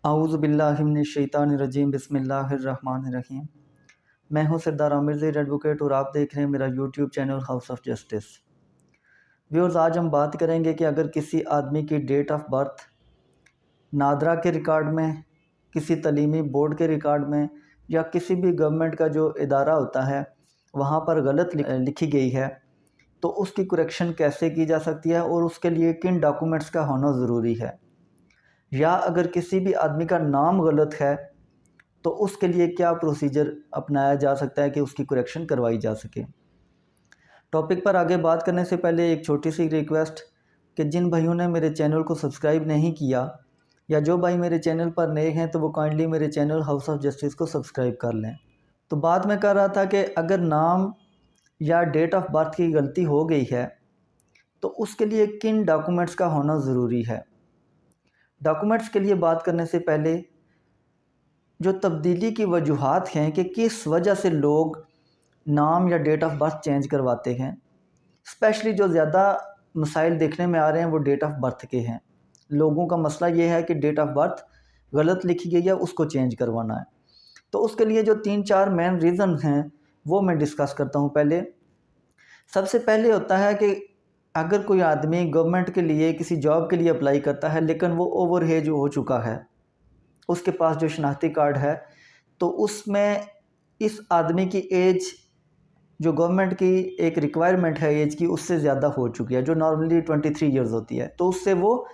आऊज़ु बिल्लाहि मिनश्शैतानिर्रजीम बिस्मिल्लाहिर्रहमानिर्रहीम। मैं हूं सरदार आमिर ज़ैद एडवोकेट और आप देख रहे हैं मेरा YouTube channel house of justice. Viewers, आज हम बात करेंगे कि अगर किसी आदमी की डेट ऑफ बर्थ नादरा के रिकॉर्ड में, किसी तलीमी बोर्ड के रिकॉर्ड में या किसी भी गवर्नमेंट का जो इदारा होता है वहाँ पर गलत लिखी गई है, तो उसकी करेक्शन कैसे की जा सकती है और उसके लिए किन डॉक्यूमेंट्स का होना ज़रूरी है। या अगर किसी भी आदमी का नाम गलत है तो उसके लिए क्या प्रोसीजर अपनाया जा सकता है कि उसकी करेक्शन करवाई जा सके। टॉपिक पर आगे बात करने से पहले एक छोटी सी रिक्वेस्ट कि जिन भाइयों ने मेरे चैनल को सब्सक्राइब नहीं किया या जो भाई मेरे चैनल पर नए हैं तो वो काइंडली मेरे चैनल हाउस ऑफ जस्टिस को सब्सक्राइब कर लें। तो बात मैं कर रहा था कि अगर नाम या डेट ऑफ बर्थ की गलती हो गई है तो उसके लिए किन डॉक्यूमेंट्स का होना ज़रूरी है। डॉक्यूमेंट्स के लिए बात करने से पहले जो तब्दीली की वजूहात हैं कि किस वजह से लोग नाम या डेट ऑफ बर्थ चेंज करवाते हैं, स्पेशली जो ज़्यादा मसाइल देखने में आ रहे हैं वो डेट ऑफ बर्थ के हैं। लोगों का मसला ये है कि डेट ऑफ बर्थ गलत लिखी गई है, उसको चेंज करवाना है। तो उसके लिए जो 3-4 मेन रीज़न हैं वो मैं डिस्कस करता हूँ। पहले सबसे पहले होता है कि अगर कोई आदमी गवर्नमेंट के लिए किसी जॉब के लिए अप्लाई करता है लेकिन वो ओवर एज हो चुका है, उसके पास जो शनाख्ती कार्ड है तो उसमें इस आदमी की एज जो गवर्नमेंट की एक रिक्वायरमेंट है एज की उससे ज़्यादा हो चुकी है, जो नॉर्मली 23 ईयर्स होती है, तो उससे वो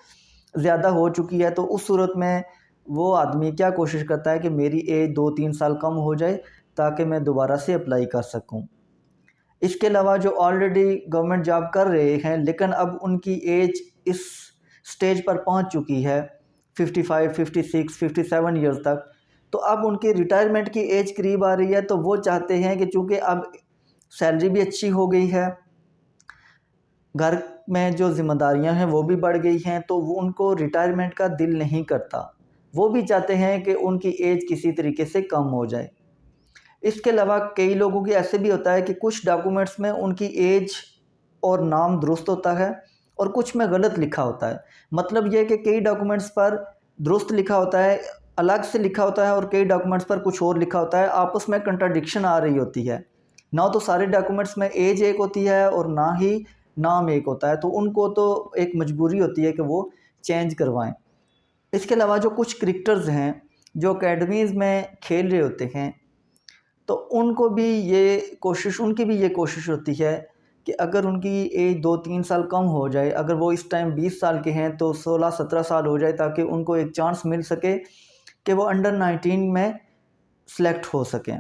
ज़्यादा हो चुकी है। तो उस सूरत में वो आदमी क्या कोशिश करता है कि मेरी एज 2-3 साल कम हो जाए ताकि मैं दोबारा से अप्लाई कर सकूँ। इसके अलावा जो ऑलरेडी गवर्नमेंट जॉब कर रहे हैं लेकिन अब उनकी एज इस स्टेज पर पहुंच चुकी है 55, 56, 57 ईयर्स तक, तो अब उनकी रिटायरमेंट की एज करीब आ रही है, तो वो चाहते हैं कि चूँकि अब सैलरी भी अच्छी हो गई है, घर में जो ज़िम्मेदारियां हैं वो भी बढ़ गई हैं, तो वो उनको रिटायरमेंट का दिल नहीं करता। वो भी चाहते हैं कि उनकी एज किसी तरीके से कम हो जाए। इसके अलावा कई लोगों की ऐसे भी होता है कि कुछ डॉक्यूमेंट्स में उनकी एज और नाम दुरुस्त होता है और कुछ में गलत लिखा होता है। मतलब यह कि कई डॉक्यूमेंट्स पर दुरुस्त लिखा होता है, अलग से लिखा होता है, और कई डॉक्यूमेंट्स पर कुछ और लिखा होता है। आपस में कंट्राडिक्शन आ रही होती है, ना तो सारे डॉक्यूमेंट्स में एज एक होती है और ना ही नाम एक होता है, तो उनको तो एक मजबूरी होती है कि वो चेंज करवाएं। इसके अलावा जो कुछ क्रिकेटर्स हैं जो अकेडमीज़ में खेल रहे होते हैं, तो उनकी भी ये कोशिश होती है कि अगर उनकी एज 2-3 साल कम हो जाए, अगर वो इस टाइम 20 साल के हैं तो 16-17 साल हो जाए, ताकि उनको एक चांस मिल सके कि वो अंडर 19 में सेलेक्ट हो सकें।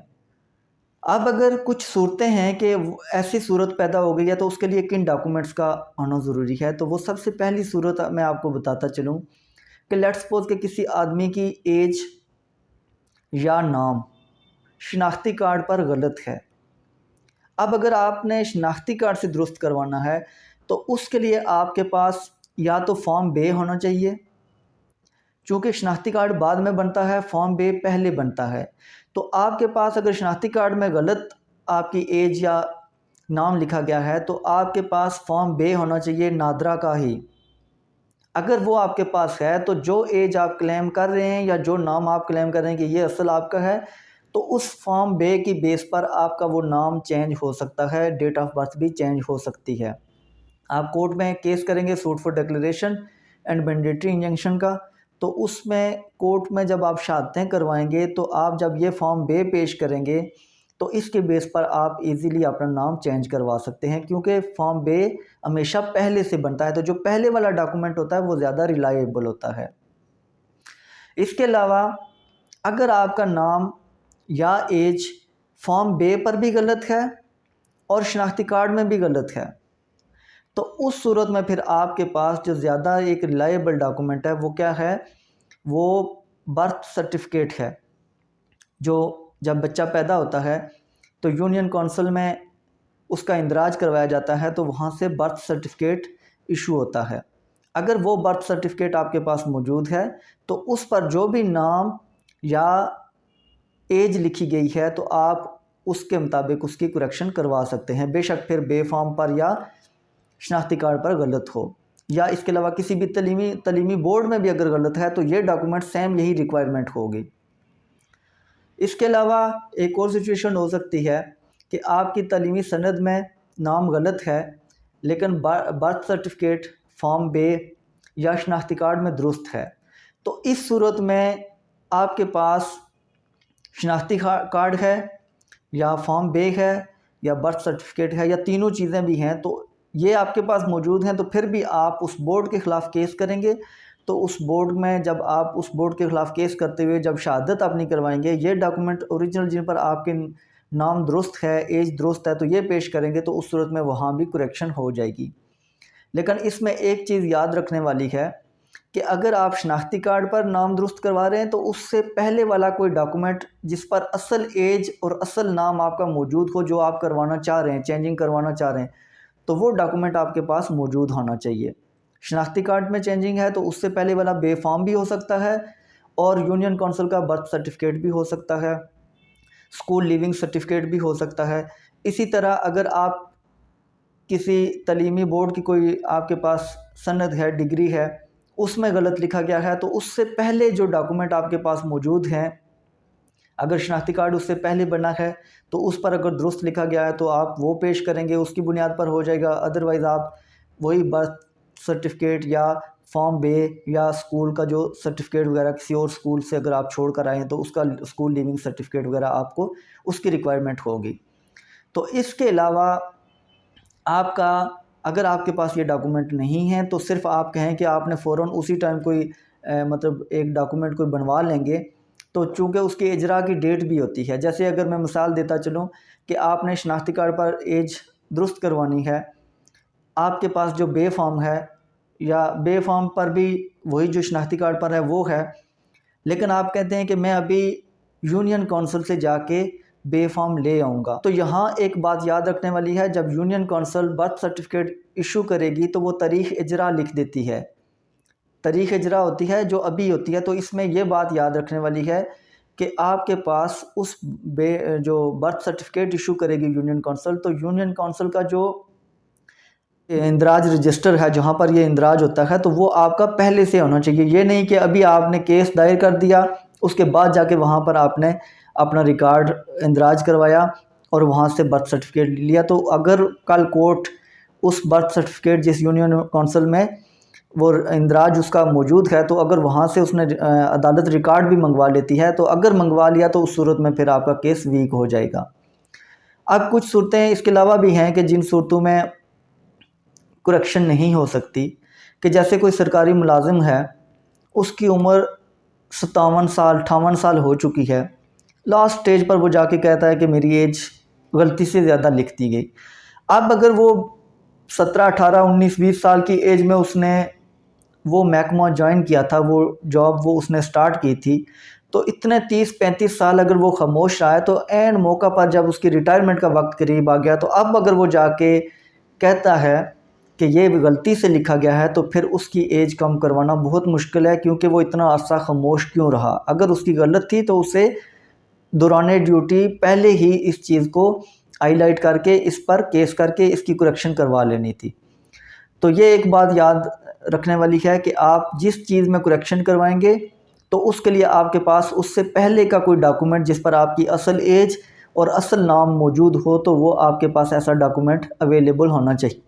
अब अगर कुछ सूरतें हैं कि ऐसी सूरत पैदा हो गई है तो उसके लिए किन डॉक्यूमेंट्स का होना ज़रूरी है, तो वो सबसे पहली सूरत मैं आपको बताता चलूँ कि लेट्स सपोज कि किसी आदमी की एज या नाम शनाख्ती कार्ड पर गलत है। अब अगर आपने शनाख्ती कार्ड से दुरुस्त करवाना है तो उसके लिए आपके पास या तो फॉर्म बे होना चाहिए, चूँकि शनाख्ती कार्ड बाद में बनता है, फॉर्म बे पहले बनता है। तो आपके पास अगर शनाख्ती कार्ड में गलत आपकी एज या नाम लिखा गया है तो आपके पास फॉर्म बे होना चाहिए नादरा का ही। अगर वो आपके पास है तो जो एज आप क्लेम कर रहे हैं या जो नाम आप क्लेम कर रहे हैं कि ये असल आपका है, तो उस फॉर्म बे की बेस पर आपका वो नाम चेंज हो सकता है, डेट ऑफ बर्थ भी चेंज हो सकती है। आप कोर्ट में केस करेंगे suit for declaration and mandatory injunction का, तो उसमें कोर्ट में जब आप शहादतें करवाएंगे तो आप जब ये फॉर्म बे पेश करेंगे तो इसके बेस पर आप इजीली अपना नाम चेंज करवा सकते हैं, क्योंकि फॉर्म बे हमेशा पहले से बनता है, तो जो पहले वाला डॉक्यूमेंट होता है वो ज़्यादा रिलायबल होता है। इसके अलावा अगर आपका नाम या एज फॉर्म बे पर भी गलत है और शनाख्ती कार्ड में भी गलत है, तो उस सूरत में फिर आपके पास जो ज़्यादा एक रिलायबल डॉक्यूमेंट है वो क्या है, वो बर्थ सर्टिफिकेट है। जो जब बच्चा पैदा होता है तो यूनियन काउंसिल में उसका इंदराज करवाया जाता है, तो वहाँ से बर्थ सर्टिफिकेट इशू होता है। अगर वो बर्थ सर्टिफिकेट आपके पास मौजूद है तो उस पर जो भी नाम या एज लिखी गई है तो आप उसके मुताबिक उसकी करेक्शन करवा सकते हैं, बेशक फिर बे फॉर्म पर या शनाख्ती कार्ड पर गलत हो। या इसके अलावा किसी भी तलीमी बोर्ड में भी अगर गलत है तो ये डॉक्यूमेंट सेम यही रिक्वायरमेंट होगी। इसके अलावा एक और सिचुएशन हो सकती है कि आपकी तलीमी सनद में नाम गलत है लेकिन बर्थ सर्टिफिकेट, फॉर्म बे या शनाख्ती कार्ड में दुरुस्त है। तो इस सूरत में आपके पास शनाख्ती कार्ड है या फॉर्म बे है या बर्थ सर्टिफिकेट है या तीनों चीज़ें भी हैं, तो ये आपके पास मौजूद हैं, तो फिर भी आप उस बोर्ड के ख़िलाफ़ केस करेंगे। तो उस बोर्ड में जब आप उस बोर्ड के ख़िलाफ़ केस करते हुए जब शहादत आप नहीं करवाएंगे, ये डॉक्यूमेंट ओरिजिनल जिन पर आपके नाम दुरुस्त है, एज दुरुस्त है, तो ये पेश करेंगे, तो उस सूरत में वहाँ भी करेक्शन हो जाएगी। लेकिन इसमें एक चीज़ याद रखने वाली है कि अगर आप शनाख्ती कार्ड पर नाम दुरुस्त करवा रहे हैं तो उससे पहले वाला कोई डॉक्यूमेंट जिस पर असल एज और असल नाम आपका मौजूद हो, जो आप करवाना चाह रहे हैं, चेंजिंग करवाना चाह रहे हैं, तो वो डॉक्यूमेंट आपके पास मौजूद होना चाहिए। शनाख्ती कार्ड में चेंजिंग है तो उससे पहले वाला बे फॉर्म भी हो सकता है और यूनियन काउंसिल का बर्थ सर्टिफिकेट भी हो सकता है, स्कूल लिविंग सर्टिफिकेट भी हो सकता है। इसी तरह अगर आप किसी तलीमी बोर्ड की कोई आपके पास सनद है, डिग्री है, उसमें गलत लिखा गया है, तो उससे पहले जो डॉक्यूमेंट आपके पास मौजूद हैं, अगर शनाख्ती कार्ड उससे पहले बना है तो उस पर अगर दुरुस्त लिखा गया है तो आप वो पेश करेंगे, उसकी बुनियाद पर हो जाएगा। अदरवाइज़ आप वही बर्थ सर्टिफिकेट या फॉर्म बे या स्कूल का जो सर्टिफिकेट वगैरह किसी और स्कूल से अगर आप छोड़ कर आए हैं तो उसका स्कूल लिविंग सर्टिफिकेट वगैरह आपको उसकी रिक्वायरमेंट होगी। तो इसके अलावा आपका अगर आपके पास ये डॉक्यूमेंट नहीं है तो सिर्फ आप कहें कि आपने फ़ौरन उसी टाइम कोई मतलब एक डॉक्यूमेंट कोई बनवा लेंगे, तो चूँकि उसकी इजरा की डेट भी होती है। जैसे अगर मैं मिसाल देता चलूँ कि आपने शनाख्ती कार्ड पर एज दुरुस्त करवानी है, आपके पास जो बे फॉर्म है या बे फॉर्म पर भी वही जो शनाख्ती कार्ड पर है वो है, लेकिन आप कहते हैं कि मैं अभी यूनियन काउंसिल से जाके बे फॉर्म ले आऊँगा, तो यहाँ एक बात याद रखने वाली है, जब union council birth certificate issue करेगी तो वो तारीख़ इजरा लिख देती है, तारीख़ इजरा होती है जो अभी होती है। तो इसमें ये बात याद रखने वाली है कि आपके पास उस जो बर्थ सर्टिफिकेट इशू करेगी यूनियन काउंसिल, तो यूनियन काउंसिल का जो इंदराज रजिस्टर है जहाँ पर ये इंदराज होता है, तो वो आपका पहले से होना चाहिए। ये नहीं कि अभी आपने केस दायर कर दिया, उसके बाद जाके वहाँ पर आपने अपना रिकॉर्ड इंदराज करवाया और वहाँ से बर्थ सर्टिफिकेट लिया। तो अगर कल कोर्ट उस बर्थ सर्टिफिकेट जिस यूनियन काउंसिल में वो इंदराज उसका मौजूद है, तो अगर वहाँ से उसने अदालत रिकॉर्ड भी मंगवा लेती है, तो अगर मंगवा लिया तो उस सूरत में फिर आपका केस वीक हो जाएगा। अब कुछ सूरतें इसके अलावा भी हैं कि जिन सूरतों में करेक्शन नहीं हो सकती, कि जैसे कोई सरकारी मुलाजिम है, उसकी उम्र 57 साल 58 साल हो चुकी है, लास्ट स्टेज पर वो जाके कहता है कि मेरी एज गलती से ज़्यादा लिख दी गई। अब अगर वो 17, 18, 19, 20 साल की एज में उसने वो महकमा ज्वाइन किया था, वो जॉब वो उसने स्टार्ट की थी, तो इतने 30-35 साल अगर वो खामोश रहा है, तो ऐन मौका पर जब उसकी रिटायरमेंट का वक्त करीब आ गया, तो अब अगर वो जाके कहता है कि ये गलती से लिखा गया है, तो फिर उसकी एज कम करवाना बहुत मुश्किल है, क्योंकि वो इतना अरसा खामोश क्यों रहा। अगर उसकी गलत थी तो उसे दौरान ड्यूटी पहले ही इस चीज़ को हाईलाइट करके इस पर केस करके इसकी करेक्शन करवा लेनी थी। तो ये एक बात याद रखने वाली है कि आप जिस चीज़ में करेक्शन करवाएंगे तो उसके लिए आपके पास उससे पहले का कोई डॉक्यूमेंट जिस पर आपकी असल एज और असल नाम मौजूद हो, तो वो आपके पास ऐसा डॉक्यूमेंट अवेलेबल होना चाहिए,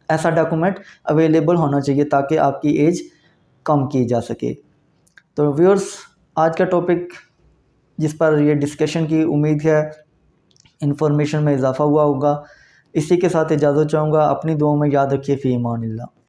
ऐसा डॉक्यूमेंट अवेलेबल होना चाहिए ताकि आपकी एज कम की जा सके। तो व्यूअर्स, आज का टॉपिक जिस पर ये डिस्कशन की उम्मीद है इन्फॉर्मेशन में इजाफ़ा हुआ होगा। इसी के साथ इजाज़त चाहूँगा। अपनी दुआओं में याद रखिए। फ़ी अमानिल्लाह।